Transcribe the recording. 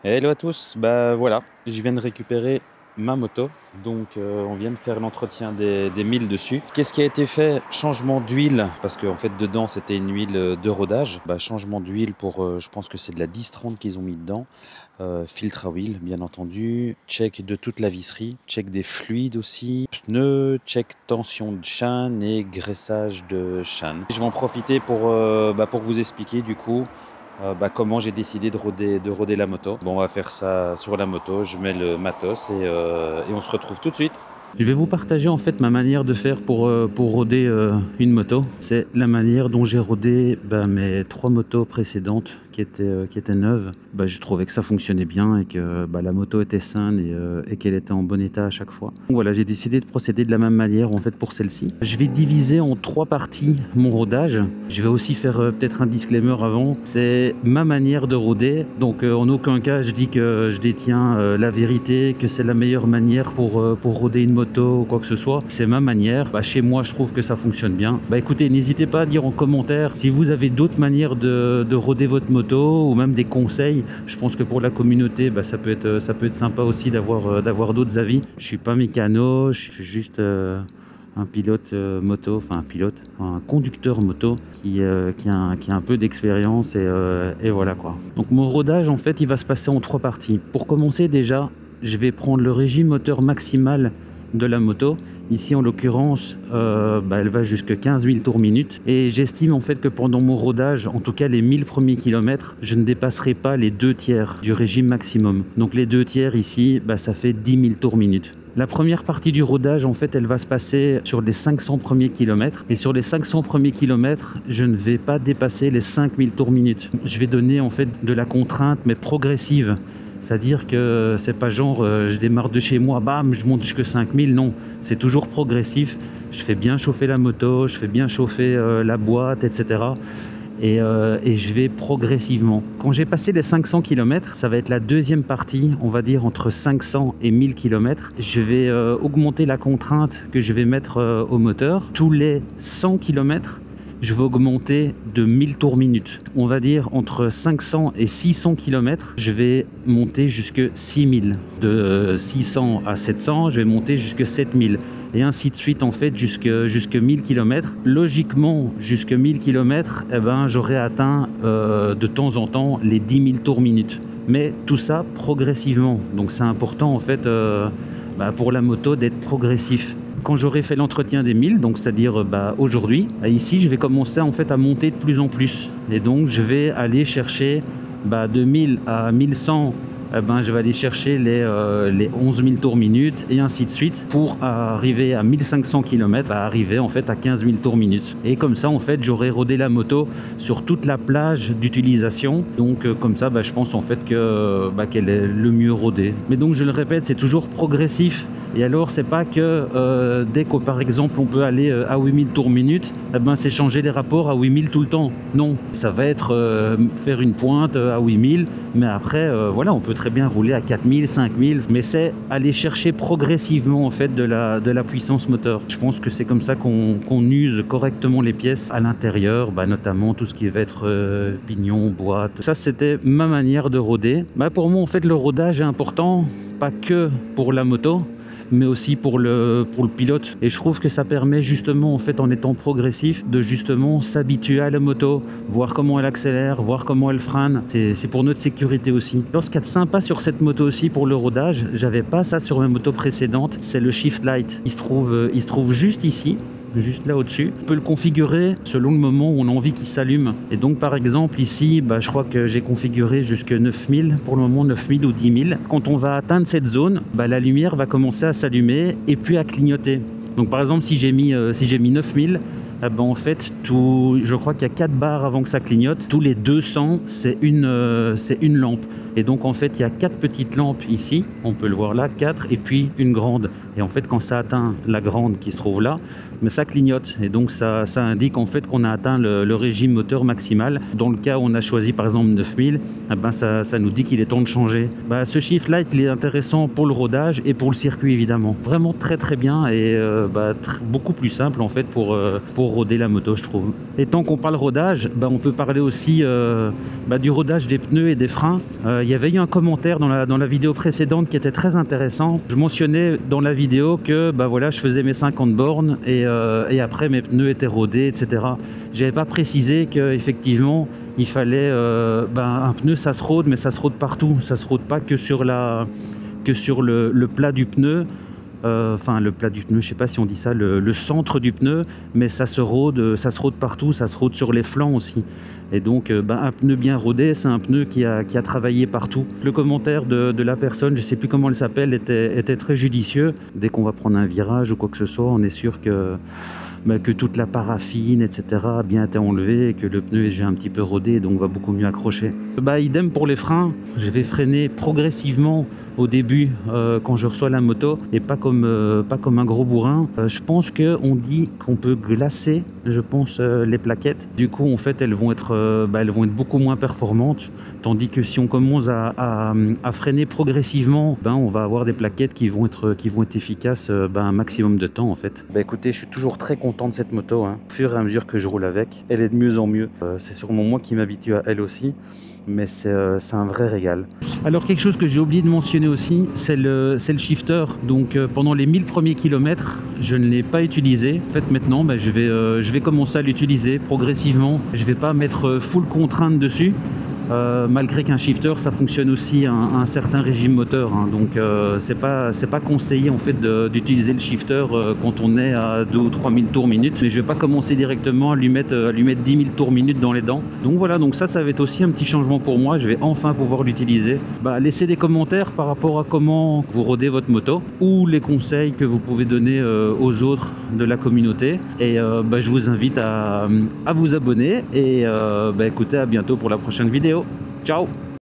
Hello à tous, bah voilà, je viens de récupérer ma moto, donc on vient de faire l'entretien des 1000 dessus. Qu'est-ce qui a été fait? Changement d'huile, parce qu'en fait dedans c'était une huile de rodage. Bah, changement d'huile pour, je pense que c'est de la 10-30 qu'ils ont mis dedans. Filtre à huile bien entendu, check de toute la visserie, check des fluides aussi, pneus, check tension de chaîne et graissage de chaîne. Je vais en profiter pour vous expliquer du coup comment j'ai décidé de roder la moto. Bon, on va faire ça sur la moto, je mets le matos et on se retrouve tout de suite. Je vais vous partager en fait ma manière de faire pour roder une moto. C'est la manière dont j'ai rodé mes 3 motos précédentes qui étaient neuves. Je trouvais que ça fonctionnait bien et que la moto était saine et qu'elle était en bon état à chaque fois. Donc voilà, j'ai décidé de procéder de la même manière en fait pour celle-ci. Je vais diviser en 3 parties mon rodage. Je vais aussi faire peut-être un disclaimer avant. C'est ma manière de roder. Donc en aucun cas je dis que je détiens la vérité, que c'est la meilleure manière pour roder une moto ou quoi que ce soit. C'est ma manière. Chez moi je trouve que ça fonctionne bien. Écoutez, n'hésitez pas à dire en commentaire si vous avez d'autres manières de roder votre moto ou même des conseils. Je pense que pour la communauté ça peut être sympa aussi d'avoir d'autres avis. Je suis pas mécano, je suis juste un pilote moto, enfin un conducteur moto qui a un peu d'expérience et voilà quoi. Donc mon rodage en fait il va se passer en 3 parties. Pour commencer déjà, je vais prendre le régime moteur maximal de la moto. Ici en l'occurrence elle va jusqu'à 15 000 tours minute et j'estime en fait que pendant mon rodage, en tout cas les 1000 premiers kilomètres, je ne dépasserai pas les 2/3 du régime maximum. Donc les 2/3 ici, ça fait 10 000 tours minute. La première partie du rodage, en fait, elle va se passer sur les 500 premiers kilomètres. Et sur les 500 premiers kilomètres, je ne vais pas dépasser les 5000 tours minute. Je vais donner en fait de la contrainte, mais progressive. C'est-à-dire que c'est pas genre je démarre de chez moi, bam, je monte jusqu'à 5000. Non, c'est toujours progressif. Je fais bien chauffer la moto, je fais bien chauffer la boîte, etc. Et je vais progressivement. Quand j'ai passé les 500 km, ça va être la deuxième partie, on va dire entre 500 et 1000 km. Je vais augmenter la contrainte que je vais mettre au moteur. Tous les 100 km, je vais augmenter de 1000 tours minute. On va dire entre 500 et 600 km, je vais monter jusqu'à 6000. De 600 à 700, je vais monter jusqu'à 7000. Et ainsi de suite en fait jusqu'à 1000 km. Logiquement, jusqu'à 1000 km, j'aurai atteint de temps en temps les 10 000 tours minute. Mais tout ça progressivement. Donc c'est important en fait pour la moto d'être progressif. Quand j'aurai fait l'entretien des 1000, donc c'est-à-dire aujourd'hui, ici je vais commencer en fait à monter de plus en plus. Et donc je vais aller chercher de 1000 à 1100. Je vais aller chercher les 11 000 tours minute et ainsi de suite pour arriver à 1500 km, arriver en fait à 15 000 tours minute. Et comme ça en fait j'aurai rodé la moto sur toute la plage d'utilisation. Donc comme ça je pense en fait qu'elle est le mieux rodée. Mais donc je le répète, c'est toujours progressif. Et alors c'est pas que dès que par exemple on peut aller à 8000 tours minute, c'est changer les rapports à 8000 tout le temps. Non, ça va être faire une pointe à 8000, mais après voilà, on peut très bien rouler à 4000, 5000, mais c'est aller chercher progressivement en fait de la puissance moteur. Je pense que c'est comme ça qu'on use correctement les pièces à l'intérieur, notamment tout ce qui va être pignon, boîte. Ça c'était ma manière de roder. Pour moi en fait le rodage est important, pas que pour la moto, mais aussi pour le pilote. Et je trouve que ça permet justement, en fait, en étant progressif, de justement s'habituer à la moto, voir comment elle accélère, voir comment elle freine. C'est pour notre sécurité aussi. Alors, ce qu'il y a de sympa sur cette moto aussi pour le rodage, j'avais pas ça sur ma moto précédente, c'est le shift light. Il se trouve juste ici. Juste là au-dessus. On peut le configurer selon le moment où on a envie qu'il s'allume. Et donc par exemple ici, je crois que j'ai configuré jusqu'à 9000, pour le moment 9000 ou 10 000. Quand on va atteindre cette zone, la lumière va commencer à s'allumer et puis à clignoter. Donc par exemple si j'ai mis 9000, en fait, je crois qu'il y a 4 barres avant que ça clignote. Tous les 200, c'est une lampe. Et donc, en fait, il y a 4 petites lampes ici. On peut le voir là, 4, et puis une grande. Et en fait, quand ça atteint la grande qui se trouve là, ça clignote. Et donc, ça indique en fait qu'on a atteint le régime moteur maximal. Dans le cas où on a choisi, par exemple, 9000, ça nous dit qu'il est temps de changer. Ce shift light, il est intéressant pour le rodage et pour le circuit, évidemment. Vraiment très, très bien et beaucoup plus simple, en fait, pour rôder la moto, je trouve. Et tant qu'on parle rodage, on peut parler aussi du rodage des pneus et des freins. Il y avait eu un commentaire dans la vidéo précédente qui était très intéressant. Je mentionnais dans la vidéo que je faisais mes 50 bornes et après mes pneus étaient rodés, etc. J'avais pas précisé qu'effectivement il fallait un pneu, ça se rôde, mais ça se rôde partout. Ça se rôde pas que sur le plat du pneu. Le plat du pneu, je sais pas si on dit ça, le centre du pneu, mais ça se rôde partout, ça se rôde sur les flancs aussi. Et donc un pneu bien rodé, c'est un pneu qui a travaillé partout. Le commentaire de la personne, je sais plus comment elle s'appelle, était très judicieux. Dès qu'on va prendre un virage ou quoi que ce soit, on est sûr que toute la paraffine, etc. a bien été enlevée et que le pneu est déjà un petit peu rodé, donc va beaucoup mieux accrocher. Idem pour les freins, je vais freiner progressivement au début quand je reçois la moto et pas comme un gros bourrin. Je pense qu'on dit qu'on peut glacer, les plaquettes. Du coup, en fait, elles vont être beaucoup moins performantes, tandis que si on commence à freiner progressivement, on va avoir des plaquettes qui vont être efficaces un maximum de temps en fait. Écoutez, je suis toujours très content de cette moto, hein. Au fur et à mesure que je roule avec, elle est de mieux en mieux. C'est sûrement moi qui m'habitue à elle aussi, mais c'est un vrai régal. Alors quelque chose que j'ai oublié de mentionner aussi, c'est le shifter. Donc pendant les 1000 premiers kilomètres, je ne l'ai pas utilisé. En fait maintenant, je vais commencer à l'utiliser progressivement. Je ne vais pas mettre full contrainte dessus. Malgré qu'un shifter ça fonctionne aussi à un certain régime moteur, hein. Donc c'est pas conseillé en fait d'utiliser le shifter quand on est à 2 ou 3000 tours minute, mais je vais pas commencer directement à lui mettre 10 000 tours minute dans les dents. Donc voilà, donc ça va être aussi un petit changement pour moi. Je vais enfin pouvoir l'utiliser. Laissez des commentaires par rapport à comment vous rodez votre moto ou les conseils que vous pouvez donner aux autres de la communauté, et je vous invite à vous abonner et écoutez, à bientôt pour la prochaine vidéo. Ciao!